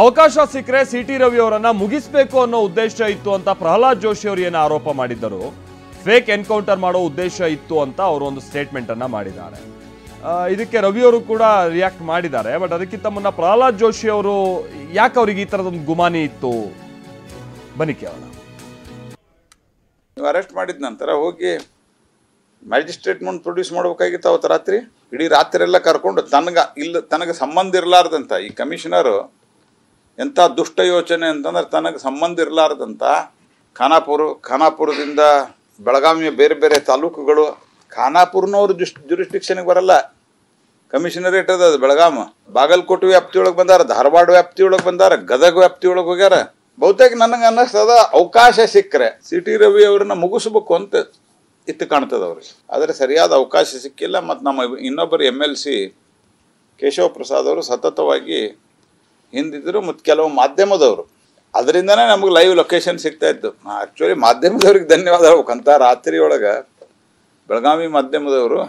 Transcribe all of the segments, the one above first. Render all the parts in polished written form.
ಅವಕಾಶ ಸಿಕ್ಕರೆ ಸಿಟಿ ರವಿ ಅವರನ್ನ ಮುಗಿಸಬೇಕು ಅನ್ನೋ ಉದ್ದೇಶ ಇತ್ತು ಅಂತ ಪ್ರಹ್ಲಾದ್ ಜೋಶಿ ಅವರು ಏನು ಆರೋಪ ಮಾಡಿದ್ದರು. ಫೇಕ್ ಎನ್ಕೌಂಟರ್ ಮಾಡೋ ಉದ್ದೇಶ ಇತ್ತು ಅಂತ ಅವರು ಒಂದು ಸ್ಟೇಟ್ಮೆಂಟ್ ಅನ್ನ ಮಾಡಿದ್ದಾರೆ. ಇದಕ್ಕೆ ರವಿ ಅವರು ಕೂಡ ರಿಯಾಕ್ಟ್ ಮಾಡಿದ್ದಾರೆ. ಬಟ್ ಅದಕ್ಕಿಂತ ಮುನ್ನ ಪ್ರಹ್ಲಾದ್ ಜೋಶಿ ಅವರು ಯಾಕೆ ಅವರಿಗೆ ಈ ತರದ ಒಂದು ಗುಮಾನಿ ಇತ್ತು ಬನ್ನಿ ಕೇಳೋಣ. ನೀವು ಅರೆಸ್ಟ್ ಮಾಡಿದ ನಂತರ ಹೋಗಿ ಮ್ಯಾಜಿಸ್ಟ್ರೇಟ್ ಮುಂದೆ ಪ್ರೊಡ್ಯೂಸ್ ಮಾಡಬೇಕಾಗಿತ್ತು. ಅವತ್ತು ರಾತ್ರಿ ಇಡೀ ರಾತ್ರಿ ಎಲ್ಲ ಕರ್ಕೊಂಡು ತನಗೆ ಸಂಬಂಧ ಇರಲಾರ್ದಂತ ಈ ಕಮಿಷನರು ಎಂಥ ದುಷ್ಟ ಯೋಚನೆ ಅಂತಂದ್ರೆ ತನಗೆ ಸಂಬಂಧ ಇರಲಾರ್ದಂತ ಖಾನಾಪುರದಿಂದ ಬೆಳಗಾವಿಯ ಬೇರೆ ಬೇರೆ ತಾಲೂಕುಗಳು, ಖಾನಾಪುರನವ್ರು ಜುರಿಸ್ಟಿಕ್ಷನ್ಗೆ ಬರಲ್ಲ, ಕಮಿಷನರೇಟ್ ಅದ ಬೆಳಗಾಮ, ಬಾಗಲಕೋಟೆ ವ್ಯಾಪ್ತಿಯೊಳಗೆ ಬಂದಾರ, ಧಾರವಾಡ ವ್ಯಾಪ್ತಿಯೊಳಗೆ ಬಂದಾರ, ಗದಗ ವ್ಯಾಪ್ತಿಯೊಳಗೆ ಹೋಗ್ಯಾರ. ಬಹುತೇಕ ನನಗೆ ಅನ್ನಿಸ್ತದ ಅವಕಾಶ ಸಿಕ್ಕರೆ ಸಿಟಿ ರವಿ ಅವ್ರನ್ನ ಮುಗಿಸ್ಬೇಕು ಅಂತ ಇತ್ತು ಕಾಣ್ತದ ಅವ್ರಿಗೆ. ಆದರೆ ಸರಿಯಾದ ಅವಕಾಶ ಸಿಕ್ಕಿಲ್ಲ. ಮತ್ತು ನಮ್ಮ ಇನ್ನೊಬ್ಬರು MLC ಕೇಶವ ಪ್ರಸಾದ್ ಅವರು ಸತತವಾಗಿ ಹಿಂದಿದ್ರು ಮತ್ತು ಕೆಲವು ಮಾಧ್ಯಮದವರು, ಅದರಿಂದನೇ ನಮಗೆ ಲೈವ್ ಲೊಕೇಶನ್ ಸಿಗ್ತಾ ಇತ್ತು. ಆ್ಯಕ್ಚುಲಿ ಮಾಧ್ಯಮದವ್ರಿಗೆ ಧನ್ಯವಾದ ಹೇಳ್ಬೇಕಂತ. ರಾತ್ರಿ ಒಳಗೆ ಬೆಳಗಾವಿ ಮಾಧ್ಯಮದವರು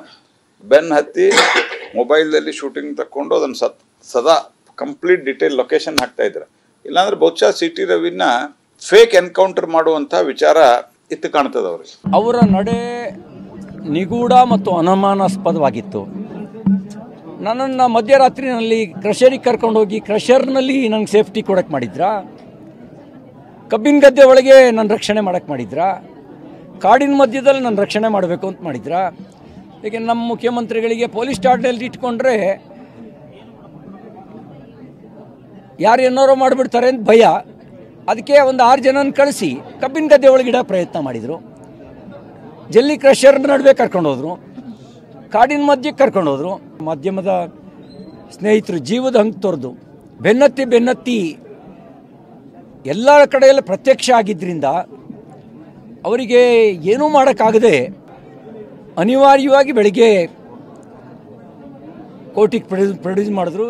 ಬೆನ್ನು ಹತ್ತಿ ಮೊಬೈಲ್ದಲ್ಲಿ ಶೂಟಿಂಗ್ ತಕ್ಕೊಂಡು ಅದನ್ನು ಸದಾ ಕಂಪ್ಲೀಟ್ ಡಿಟೇಲ್ ಲೊಕೇಶನ್ ಹಾಕ್ತಾಯಿದ್ರು. ಇಲ್ಲಾಂದ್ರೆ ಬಹುಶಃ ಸಿಟಿ ರವಿನ ಫೇಕ್ ಎನ್ಕೌಂಟರ್ ಮಾಡುವಂಥ ವಿಚಾರ ಇತ್ತು ಕಾಣ್ತದೆ ಅವ್ರಿಗೆ. ಅವರ ನಡೆ ನಿಗೂಢ ಮತ್ತು ಅನುಮಾನಾಸ್ಪದವಾಗಿತ್ತು. ನನ್ನನ್ನು ಮಧ್ಯರಾತ್ರಿನಲ್ಲಿ ಕ್ರಷರಿಗೆ ಕರ್ಕೊಂಡೋಗಿ ಕ್ರಷರ್ನಲ್ಲಿ ನನಗೆ ಸೇಫ್ಟಿ ಕೊಡೋಕ್ಕೆ ಮಾಡಿದ್ರಾ? ಕಬ್ಬಿನ ಗದ್ದೆ ಒಳಗೆ ನನ್ನ ರಕ್ಷಣೆ ಮಾಡೋಕ್ಕೆ ಮಾಡಿದ್ರಾ? ಕಾಡಿನ ಮಧ್ಯದಲ್ಲಿ ನನ್ನ ರಕ್ಷಣೆ ಮಾಡಬೇಕು ಅಂತ ಮಾಡಿದ್ರಾ? ಏಕೆ ನಮ್ಮ ಮುಖ್ಯಮಂತ್ರಿಗಳಿಗೆ ಪೊಲೀಸ್ ಠಾಣೆಯಲ್ಲಿ ಇಟ್ಕೊಂಡ್ರೆ ಯಾರು ಏನಾರೋ ಮಾಡಿಬಿಡ್ತಾರೆ ಅಂತ ಭಯ. ಅದಕ್ಕೆ ಒಂದು 6 ಜನನ ಕಳಿಸಿ ಕಬ್ಬಿನ ಗದ್ದೆ ಒಳಗಿಡೋ ಪ್ರಯತ್ನ ಮಾಡಿದರು. ಜಲ್ಲಿ ಕ್ರಷರ್ ನಡುವೆ ಕರ್ಕೊಂಡೋದ್ರು, ಕಾಡಿನ ಮಧ್ಯಕ್ಕೆ ಕರ್ಕೊಂಡೋದ್ರು. ಮಾಧ್ಯಮದ ಸ್ನೇಹಿತರು ಜೀವದ ಹಂಗೆ ತೊರೆದು ಬೆನ್ನತ್ತಿ ಎಲ್ಲ ಕಡೆಯಲ್ಲ ಪ್ರತ್ಯಕ್ಷ ಆಗಿದ್ದರಿಂದ ಅವರಿಗೆ ಏನೂ ಮಾಡೋಕ್ಕಾಗದೆ ಅನಿವಾರ್ಯವಾಗಿ ಬೆಳಿಗ್ಗೆ ಕೋರ್ಟಿಗೆ ಪ್ರೊಡ್ಯೂಸ್ ಮಾಡಿದ್ರು.